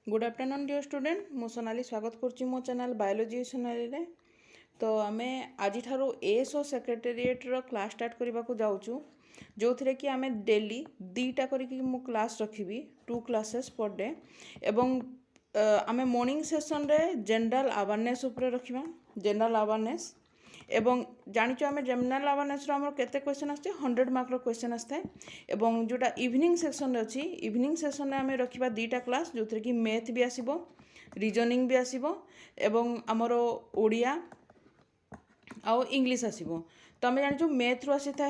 Good afternoon dear student मु सोनाली स्वागत करुच्ची मो चैनल बायोलोजी सोनाली रे। तो आम आज एएसओ सेक्रेटेरिएट रो क्लास स्टार्ट करने को जाऊँ जो थे कि आम डेली दीटा करके मु क्लास रखी 2 क्लासेस पर डे एवं आम मॉर्निंग सेशन रे जनरल अवेयरनेस उपरे रखा जनरल अवेयरनेस एवं जानिଛୁ आम जनरल अवेयरनेस आम केते क्वेश्चन आछे 100 मार्क रो क्वेश्चन आछे एवं जोटा इवनिंग सेक्शन अच्छी इवनिंग सेक्शन आम रखा 2टा क्लास जो थे कि मैथ भी आसीबो रीजनिंग भी आसीबो एवं आमर ओडिया आउ इंग्लिश आसीबो। तो आम जानिଛୁ मैथ रु आसी था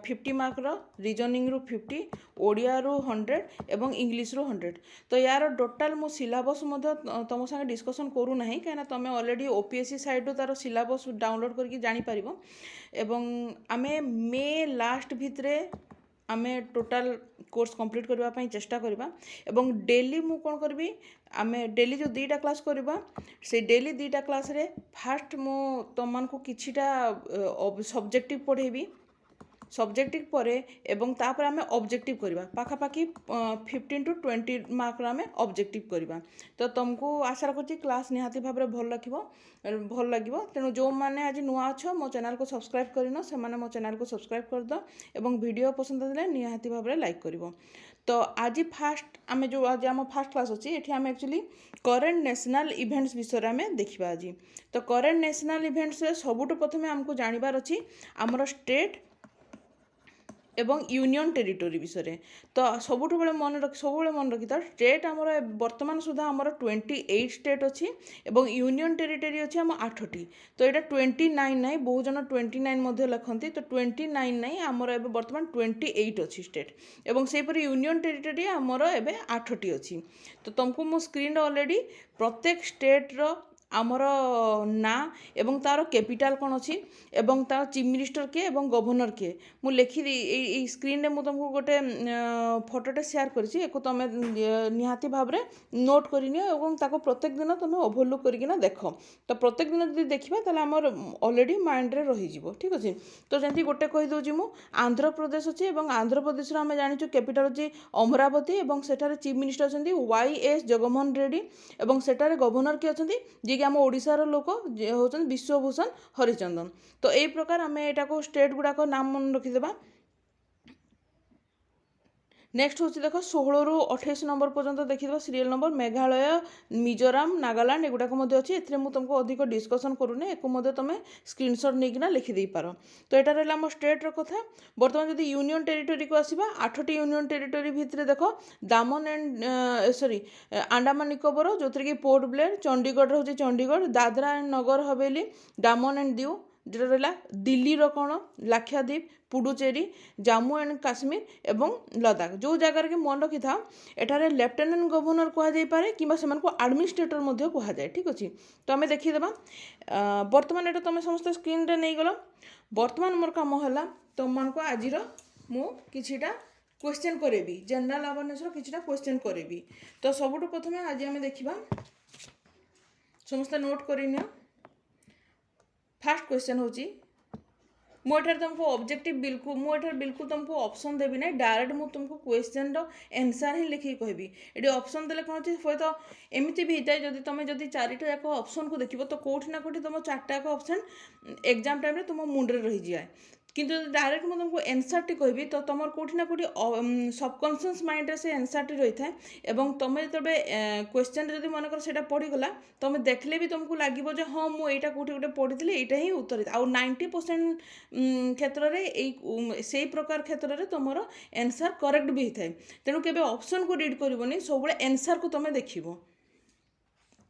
50 मार्क रीजनिंग रु 50 ओडिया रु 100 एवं इंग्लिश रु 100। तो यार टोटाल मो सिलेबस तुम संगे डिस्कसन करू ना कहीं तुम ऑलरेडी ओपीएससी साइड तार सिलेबस डाउनलोड करके जानी पारिबो एवं आमे मे लास्ट भितरे आमे टोटाल कोर्स कंप्लीट करने चेष्टा करवा एवं डेली मु कौन करी आमे डेली जो 2टा क्लास करवा से डेली 2टा क्लास रे फास्ट मु तुम को किछिटा सब्जेक्टिव पढ़ेबी सब्जेक्टिव परे एवं तापर आमे ऑब्जेक्टिव करवा पाखापाखि 15 टू 20 मार्क आमे ऑब्जेक्टिव करवा। तो तुमको आशा रखुची क्लास निहाती भाव भल लगे तेणु जो मैंने आज नुआ अच्छो मो चैनल को सब्सक्राइब करन से मो चैनल को सब्सक्राइब कर दो एवं वीडियो पसंद आए निहाती भाव लाइक कर। तो आज फास्ट आम जो आज आम फास्ट क्लास अच्छी ये आम एक्चुअली करेन्ट नेशनल इवेंट्स विषय में देखा आज। तो करेन्ट नेशनल इवेंट्स सबुठ प्रथम आमको जानवर अच्छी आमर स्टेट एवं यूनियन टेरिटोरी विषय। तो सबुठ बड़े मन रखी था स्टेट आमर बर्तमान सुधा आमर 28 स्टेट अच्छी एवं यूनियन टेरिटोरी अच्छी आम 8टी। तो यहाँ 29 ना बहुत जन 29 लिखती तो 29 ना आमर ए बर्तमान 28 अच्छी स्टेट एवं सेपरी यूनियन टेरिटोरी आमर ए 8टी अच्छी। तो तुमको मो स्क्रीन ऑलरेडी प्रत्येक स्टेट्र आमर ना एवं तार कैपिटल कौन अच्छी एवं तार चीफ मिनिस्टर किए एवं गवर्नर किए मु लिखी स्क्रीन रे मु तुमको गोटे फोटोटे शेयर करी तुम निहाती भाव नोट करनियो एवं ताको प्रत्येक दिन तुम ओभरलुक करना देख। तो प्रत्येक दिन जब देखा ताले आमर ऑलरेडी माइंड रे रही जिवो ठीक अच्छे। तो जमी गोटे कहीदे मु आंध्र प्रदेश अच्छी एवं आंध्र प्रदेश आम जानी कैपिटल अच्छी अमरावती एवं सेठारे चीफ मिनिस्टर अच्छा वाईएस जगनमोहन रेड्डी एवं सेठारे गवर्नर किए अच्छा जी कि आम ओडिशार लोक होचन विश्वभूषण हरिचंदन। तो यही प्रकार आम यहाँ को स्टेट गुड़ाक नाम मन रखीदेवा। नेक्स्ट हूँ देख 16 रु 28 नंबर पर्यंत देखिए सीरियल नंबर मेघालय मिजोराम नागालैंड एगुड़ाक अच्छी ए तुमको अधिक डिस्कसन करूनी एक तुम स्क्रीनशॉट नहीं लिखिदे पार। तो यहाँ रहा आम स्टेट कथा बर्तमान जब यूनियन टेरिटोरी को आसवा 8टी यूनियन टेरिटोरी भितर देख दामन एंड सॉरी अंडमान निकोबर जो थी कि पोर्ट ब्लेयर चंडीगढ़ हूँ चंडीगढ़ दादरा एंड नगर हवेली दामन एंड दिउ जो रहा दिल्ली कौन लाक्षाद्वीप पुडुचेरी जम्मू एंड काश्मीर एवं लद्दाख जो जगार के मन रखी था एठारे लेफ्टिनेंट गवर्नर कहुपे कि एडमिनिस्ट्रेटर कहुए ठीक अच्छे। तो आम देखीदे बर्तमान ये तुम समस्त स्क्रीन रे नहीं गल बर्तमान मोर कम है तुम को आज मु किछिटा क्वेश्चन करेबी जनरल अवेयरनेस किछिटा क्वेश्चन करेबी। तो सबुठ प्रथम आज आम देखा समस्त नोट करनियो। फास्ट क्वेश्चन होची मुझे तुमको ऑब्जेक्टिव बिल्कुल तुमको ऑप्शन देवी ना डायरेक्ट मुझे तुमको क्वेश्चन आंसर ही लिखिक कहबी ये ऑप्शन देले कौन अच्छे हूँ तो एमती भी होता है जब तुम जब 4टा जाक ऑप्शन को देखो तो कौटी ना कौटी तुम 4टा जाक ऑप्शन एग्जाम टाइम तुम मुंडे रही जाए किंतु डायरेक्ट मुझे तुमको आंसर टी कहबी तो तुम कौटी ना कौटी सबकनसीयस माइंड से आंसर टी रही है एवं तुम जो क्वेश्चन जब मनकर से पढ़ीगला तुम देखले भी तुमको लगे जो हाँ मुझे यहाँ कौटी गोटे पढ़ी यहाँ ही उत्तर आउ 90% क्षेत्र में से प्रकार क्षेत्र में तुम आंसर करेक्ट भी होता है। तेणु के ऑप्शन को रीड करनी सब आंसर को तुम देखो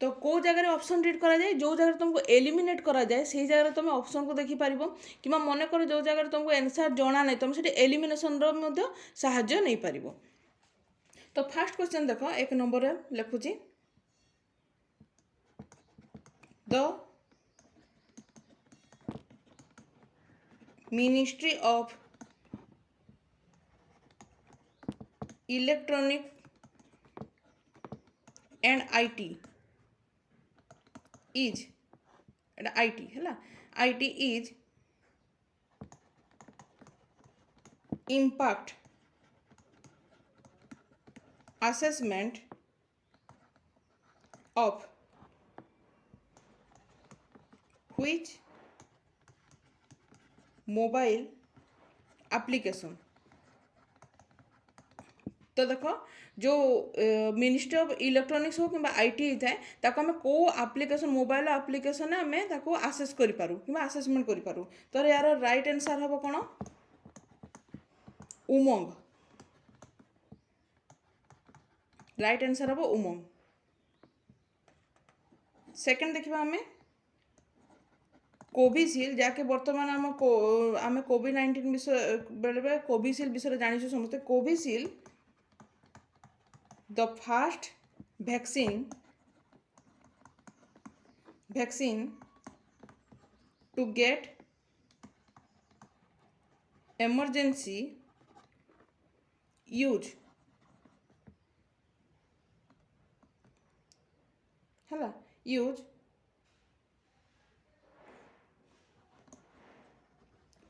तो कौ जगह ऑप्शन रीड करा जाए जो जगह तुमको एलिमिनेट करा जाए से जगह तुम ऑप्शन को देखी पार कि मन कर जो जगह तुमको आंसर जना नहीं तुम से एलिमिनेशन साहाय्य नहीं पार। तो फास्ट क्वेश्चन देख 1 नंबर लिखुची the ministry of electronic and IT is IT है IT is impact assessment of which mobile application। तो देख जो मिनिस्ट्री ऑफ इलेक्ट्रॉनिक्स हो कि आईटी होता है ताको आम को एप्लिकेशन मोबाइल एप्लिकेशन आम ताको आसेस करूँ कि आसेसमेंट करूँ। तो यार राइट आंसर हम कौन उमंग। राइट आंसर हम उमंग। सेकंड देखा आम कोविशील्ड जहाँकि बर्तमान आम कोविड-19 विषय बेले कोविशील्ड विषय जानी समझते। Covishield the first vaccine to get emergency use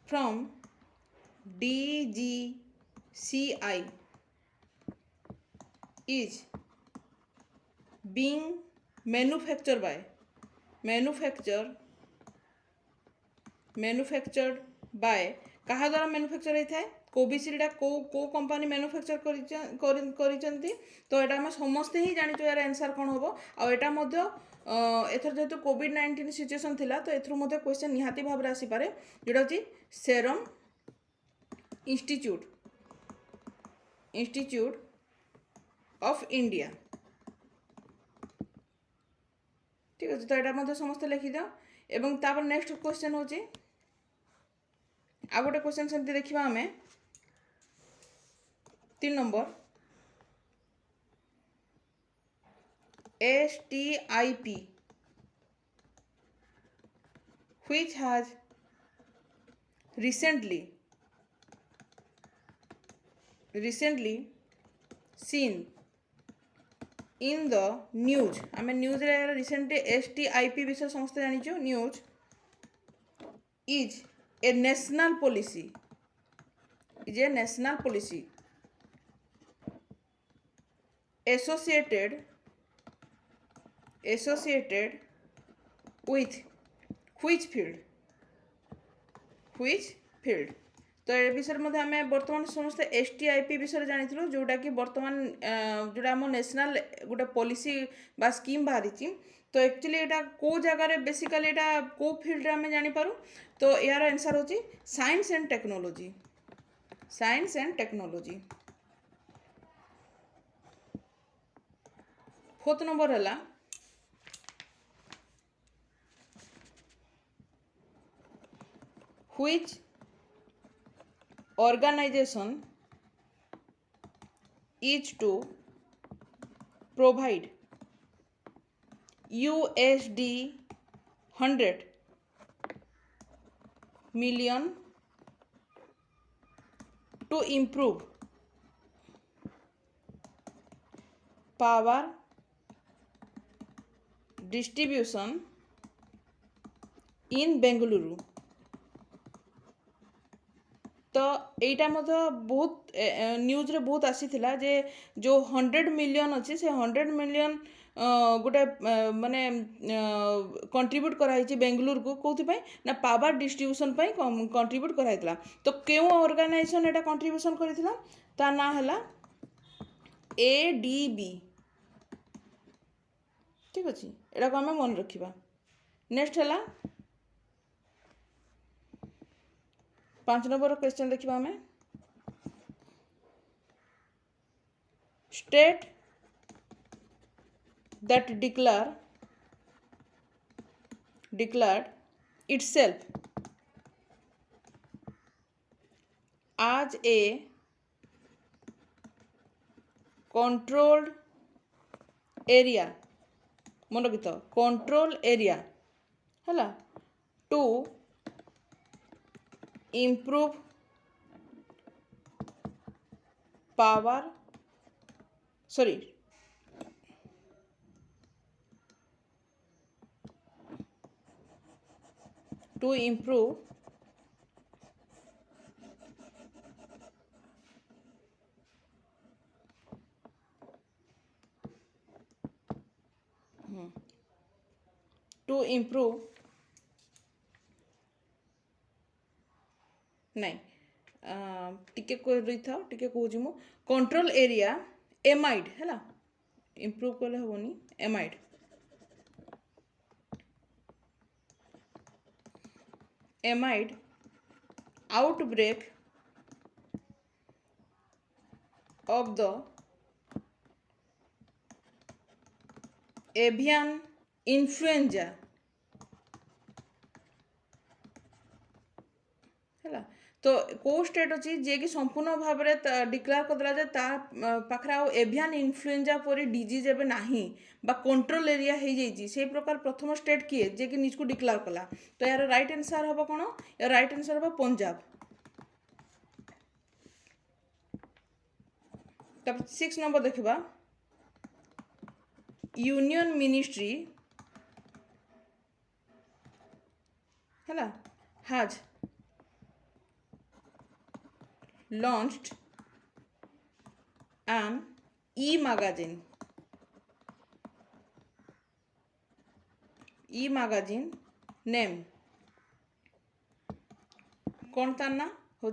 from DGCI is being manufactured by कहा द्वारा मैन्युफैक्चर होता है। कोविशील्ड को कंपनी मैन्युफैक्चर करिसेंती। तो एटा हम समस्ते ही जानिचो यार आंसर कौन हम। आटा एथर जेहेतु कोविड-19 सिचुएशन थिला तो एथरु मध्य क्वेश्चन निहाती भाव आसी पारे जोटा होची सेरम इंस्टीट्यूट ऑफ इंडिया। ठीक है तो यहाँ समस्त लिखिद। एवं तापर नेक्स्ट क्वेश्चन होची आ गोटे क्वेश्चन सेमती देखिबा आमे 3 number STIP which has recently seen in the news। आम न्यूज रे रिसेंटली STIP विषय समस्त जानिचु। News is a national policy associated with which field। तो ये विषय में आम बर्तमान समस्त STIP विषय जानी जोटा कि बर्तमान जोटा आम नेशनल गोटे पॉलिसी बा स्कीम बाहरी। तो एक्चुअली यहाँ कौ जगार बेसिकली यहाँ कौ फील्ड आम जापर। तो यार आंसर होची science and technology. Fourth number है which organization is to provide USD 100 million to improve power distribution in Bengaluru। तो यहीटा बहुत न्यूज रे बहुत आसीथिला जे जो 100 मिलियन अच्छी से 100 मिलियन गोटे माने कंट्रीब्यूट कराई बेंगलुरु को कौन ना पावर डिस्ट्रीब्यूशन कंट्रीब्यूट कराइला। तो क्यों ऑर्गेनाइजेशन एटा कंट्रीब्यूशन करिथिला ता ना हला ADB। ठीक अच्छे एटा को आम मन रखा। नेक्स्ट है 5 नंबर क्वेश्चन देखा आम state that declared itself as a controlled area। मन रखी तो कंट्रोल एरिया है to improve power to improve to improve नहीं टिके रही था टिके कहूँ मु कंट्रोल एरिया एमाइड है इम्प्रूव कले हेनी amid outbreak of the avian influenza है तो को स्टेट अच्छी जे कि संपूर्ण भाव में डिक्लेयर करदेला जे ता पाखरे आउ एवियन इन्फ्लुएंजा परी डिजीज एबे नाही बा कंट्रोल एरिया हो जाइए से प्रकार प्रथम स्टेट किए जे कि निजको डिक्लेयर कला तो यार राइट आंसर हम कौन यार राइट आंसर हम पंजाब। तब 6 नंबर देखा यूनियन मिनिस्ट्री है has launched an e-magazine name कौन तार ना हो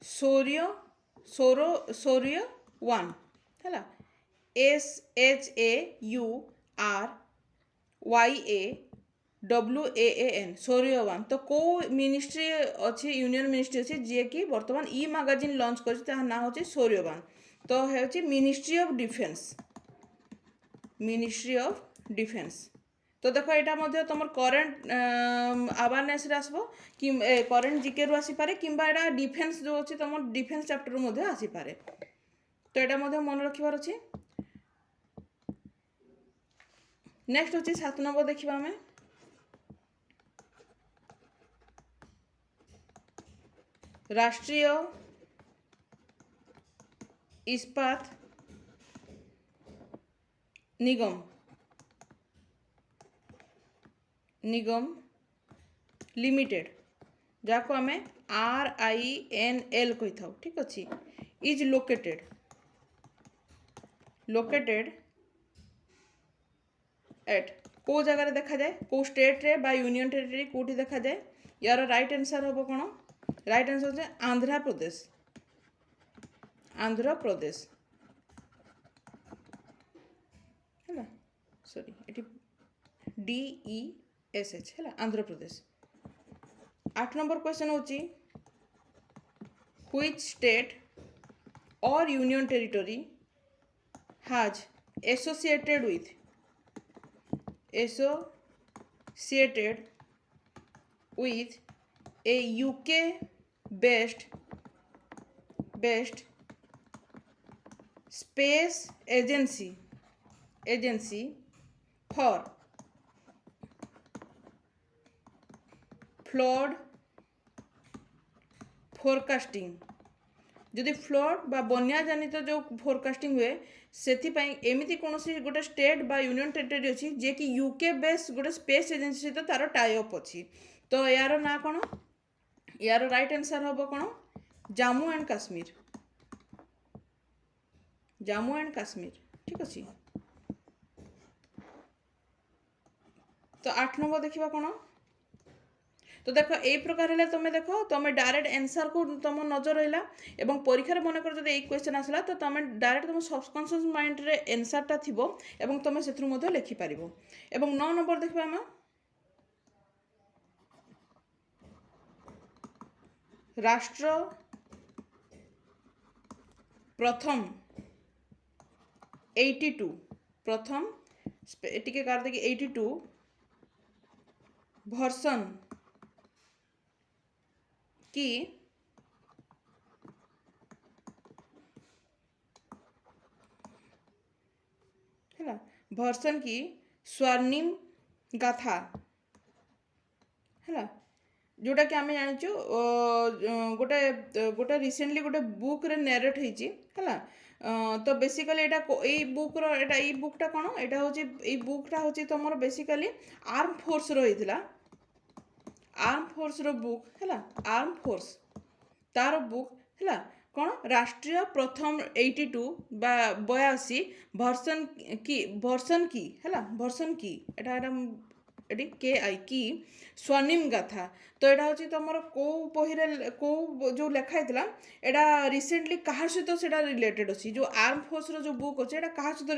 सौर्य वन है SHAURYAWAN सौर्यवान तो को मिनिस्ट्री अच्छी यूनियन मिनिस्ट्री अच्छी जी कि बर्तमान ई मैगजीन लॉन्च कर ना हो सौर्यवान तो है मिनिस्ट्री ऑफ डिफेन्स तो देख यहाँ तुम करेन्ट अवेयरनेस आसब कि करेन्ट जीके रु आसीपे कि डिफेन्स जो अच्छी तुम डिफेन्स चैप्टर आसीपे तो यहाँ मन रखार अच्छे। नेक्स्ट अच्छी 7 नंबर देखा आम राष्ट्रीय इस्पात निगम लिमिटेड जाको आम RINL कही था ठीक अच्छे इज लोकेटेड एट को जगार देखा जाए को स्टेट रे बा यूनियन टेरिटरी कोठी देखा जाए यार राइट आंसर हम कौन राइट आंसर होचे आंध्र प्रदेश है सॉरी ये DESH है आंध्र प्रदेश। 8 नंबर क्वेश्चन होची व्हिच स्टेट और union territory has associated with a UK based space agency for flood forecasting जदि फ्लड बा बन्या जनित जो फोरकास्टिंग हुए से एमती कौन गोटे स्टेट बा यूनियन टेरिटरी अच्छी जे कि यूके बेस गोटे स्पेस एजेंसी सहित तार टाई अप अच्छी तो यार ना कौन यार राइट आंसर हम कौन जम्मू एंड काश्मीर ठीक अच्छे। तो 8 नंबर देखा कौन तो देख यही प्रकार है तुम देख तुम डायरेक्ट आंसर को तुम नजर रहा और परीक्षा मन कर जब एक क्वेश्चन आसला तो तुम डायरेक्ट तुम सबकॉन्शियस माइंड रे आंसरटा थी और तुम से लिखिपार। 9 नंबर देखा आम राष्ट्र प्रथम 82 प्रथम टी कार देखिए 82 वर्सन की है वर्सन की स्वर्णिम गाथा है जोटा कि आम जाचु गोटे गोटे रिसेंटली गोटे बुक रे नरेट होती है तो बेसिकली यही बुक रही बुकटा कौन यहाँ हूँ बुकटा हूँ तुम बेसिकली आर्म फोर्स रही आर्म फोर्स रो बुक है आर्म फोर्स तार बुक है कौन राष्ट्रीय प्रथम 82 बा 82 भर्सन की है भर्सन की एटी के आई की स्वर्णिम गाथा तो यहाँ हूँ तुम कौ बही कौ जो लिखाई एटा रिसेंटली कहा सहित से रिलेटेड अच्छी जो आर्म फोर्स जो बुक अच्छे यहाँ क्या सहित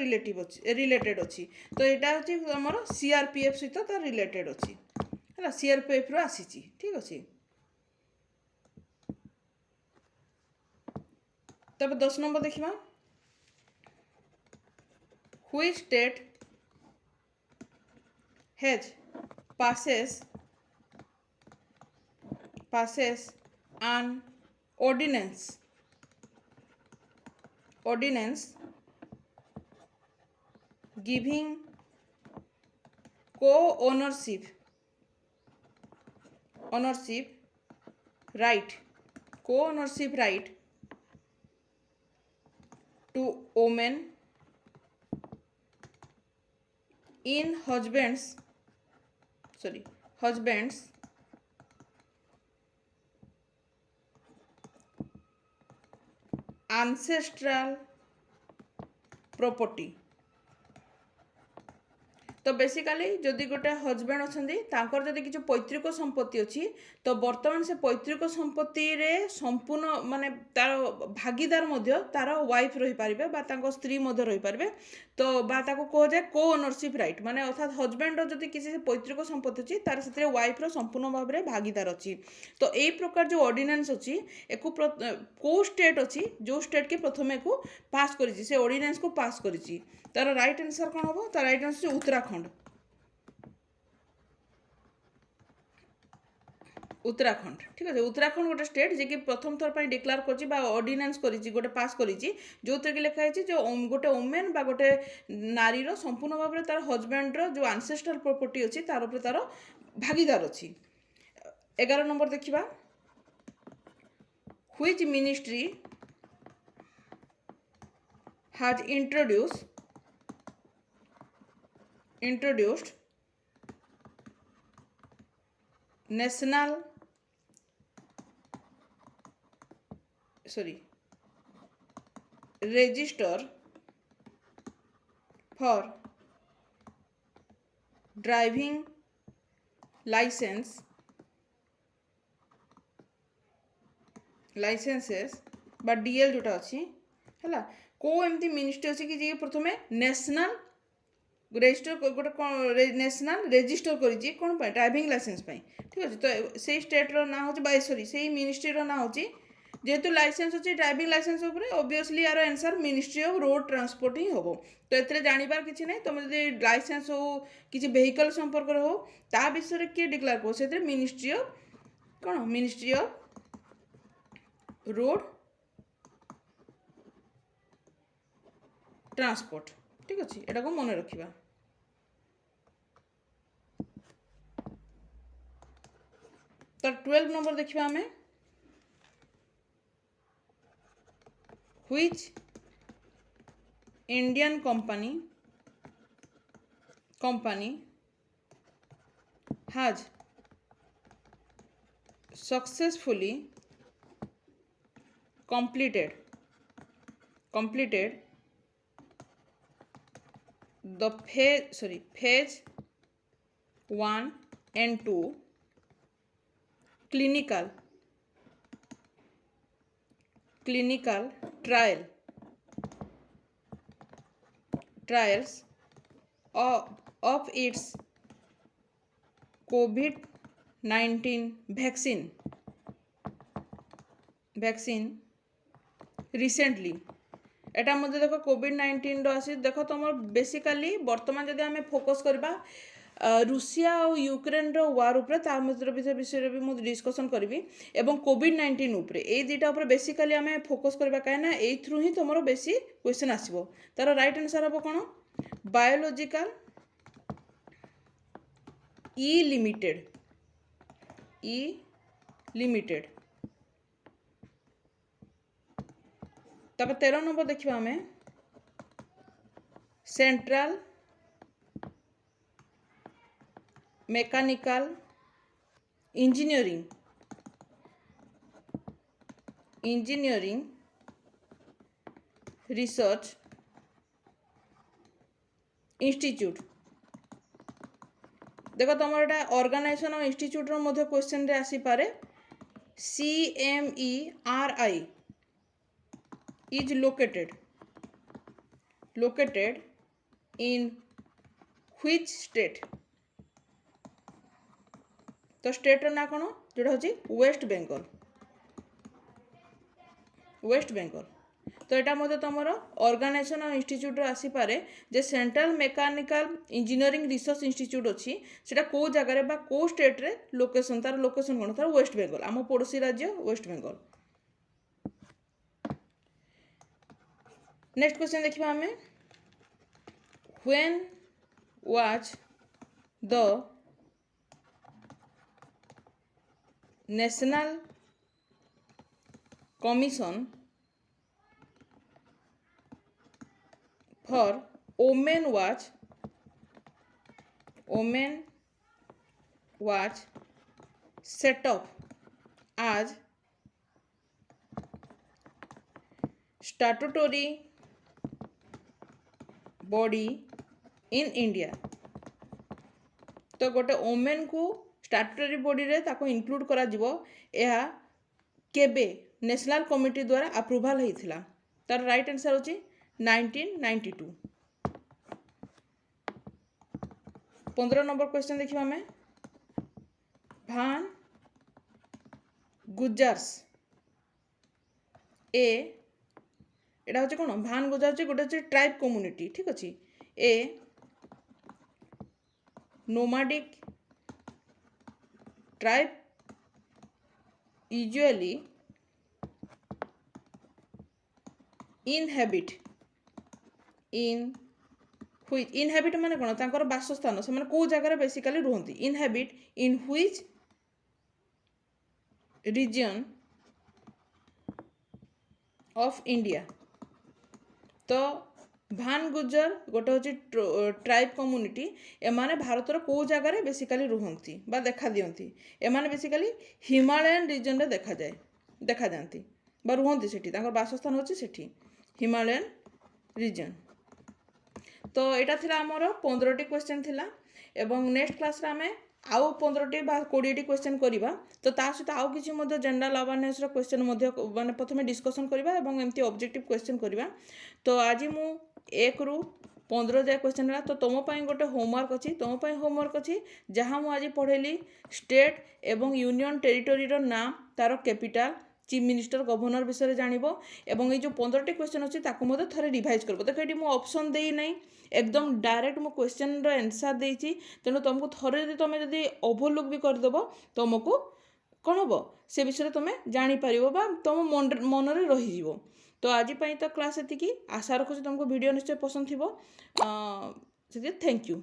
रिलेटेड अच्छी तो यहाँ हूँ तुम सीआरपीएफ सहित रिलेटेड अच्छी है सीआरपीएफ रू आसी ठीक अच्छे। तब 10 नंबर देखा which state has passes an ordinance giving co-ownership right to women in husband's ancestral property। तो बेसिकाली जदि गोटे हजबैंड अच्छा जदि किसी पैतृक संपत्ति अच्छी तो बर्तमान से पैतृक संपत्ति रे संपूर्ण माने तार भागीदार मध्य तार वाइफ रही पारिबे बा तांको स्त्री मध्य रही पारिबे तो बा ताको कह जाए को ओनरशिप राइट माने अर्थात हजबैंड जदि किसी पैतृक संपत्ति अच्छी तार से वाइफ रो संपूर्ण भाव में भागीदार अच्छी तो यही प्रकार जो ऑर्डिनेंस अच्छी एको को स्टेट अच्छी जो स्टेट के प्रथम को पास करिछि से ऑर्डिनेंस को पास करिछि तार राइट आंसर कौन हम तार राइट आंसर उत्तराखंड ठीक है उत्तराखंड गोटे स्टेट जे कि प्रथम थर पर डिक्लेयर करछि बा ऑर्डिनेंस करिछि गोटे पास करिछि जो कि लिखा है जो गोटे वुमेन बा गोटे नारी रो संपूर्ण भाव में तार हजबैंड रो जो एंसेस्ट्रल प्रॉपर्टी अच्छी तार ऊपर तार भागीदार अच्छी। 11 नंबर देखिबा which ministry has introduced register for driving licenses बा डीएल जोटा अच्छी है को एमती मिनिस्ट्री अच्छी कि प्रथम नेशनल रजिस्टर गोटे नेशनल रजिस्टर करिछि कोन पे ड्राइविंग लाइसेंस पे ठीक अच्छे तो से स्टेट रो ना होची बाय सॉरी से मिनिस्ट्री रो ना होची जेहेतु लाइसेंस अच्छी ड्राइविंग लाइसेंस उपरे ऑब्वियसली यार answer ministry of road transport ही होबो तो एतरे जानिबार किछि नै तुम जदि लाइसेंस हो किछि वेहिकल संपर्क रो हो ता विषय रे के डिक्लेयर को सेतरे मिनिस्ट्री ऑफ रोड ट्रांसपोर्ट ठीक अच्छे एटा को मन रखिबा। तो 12 नंबर देखिबा हमें which Indian company has successfully completed the phase 1 and 2 clinical trials of its COVID-19 vaccine recently। एटा मध्य देख कोविड-19 आसी देख तुम बेसिकाली वर्तमान जदि आम फोकस करबा रूसिया और यूक्रेन रो वार उपरे ता विषय भी मुझे डिस्कशन करी एवं कोविड-19 उपरे ए दुटा उपरे बेसिकाली आम फोकस करबा कहीं ए थ्रू ही तुम बेसी क्वेश्चन आसबो तार राइट आंसर हम कौन बायोलॉजिकल ई लिमिटेड। तब 13 नंबर देखिए हमें central Mechanical Engineering Research institute देख तुम यहाँ ऑर्गेनाइजेशन और इंस्टीट्यूट रो क्वेश्चन रे आसी पारे CMERI is located in which state? तो स्टेट ना कौन जोटा हूँ वेस्ट बेंगल तो यहाँ मत तुम ऑर्गेनाइजेशन और इंस्टीट्यूट आसी पारे जे Central Mechanical Engineering Research Institute अच्छी से कौ जगार बा कौ स्टेट रे लोकेशन तार लोकेशन कौन तार वेस्ट बेंगल आम पड़ोसी राज्य वेस्ट बेंगल। नेक्स्ट क्वेश्चन देखिए आम when was the national commission for women was set up as statutory body in India। तो गोटे वोमेन को स्टैट्यूटरी बॉडी रे ताको इंक्लूड करा जिवो यह केबे नेशनल कमिटी द्वारा अप्रूवल होइथिला तार राइट आंसर होची 1992। 15 नंबर क्वेश्चन देखिबा हमें भान गुजर्स एटा होचे कोन भान गुजर्स गोटे होचे ट्राइब कम्युनिटी ठीक अछि a nomadic tribe usually inhabit माने कोन तांकर वासस्थान से माने को जगह बेसिकली रुहंती inhabit in which region of India. तो भान गुजर गोटे होची ट्राइब कम्युनिटी एमाने भारतर को जगह बेसिकली रुहंती बा देखा दियंती एमाने बेसिकली हिमालयन रीजन रे देखा जाती बा रुहंती सेठी तांकर वासस्थान होची सेठी हिमालयन रीजन। तो यहाँ थिला आमर 15टी क्वेश्चन थिला एवं नेक्स्ट क्लास रे आमे आउ 15टी बा 20टी क्वेश्चन करिबा तो ता सहित आउ किछि मध्ये जनरल अवेयरनेस रो क्वेश्चन मध्ये माने प्रथमे डिस्कशन करिबा एवं एमती ऑब्जेक्टिव क्वेश्चन करिबा। तो आज मु 1 रु 15 जाय क्वेश्चन रा तो तुम पई गोटे होमवर्क अछि जहां मु आज पढेली स्टेट एवं यूनियन टेरिटोरी रो नाम तार कैपिटल चीफ मिनिस्टर गवर्नर विषय जानिबो एवं ये जो 15टी क्वेश्चन अछि ताको मध्ये थरे रिवाइज करबो। देखो एटी मु ऑप्शन देई नै एकदम डायरेक्ट मु क्वेश्चन रो आंसर देइछि तेनो तुमको थरे यदि तुम यदि ओवरलुक भी कर देबो तुमको कोन होबो से विषय तुमे जानि परिबो बा तुम मन रे रहि जिवो। तो आज पई तो क्लास एति की आशा रखुछि तुमको वीडियो निश्चय पसंद थिबो। Thank you.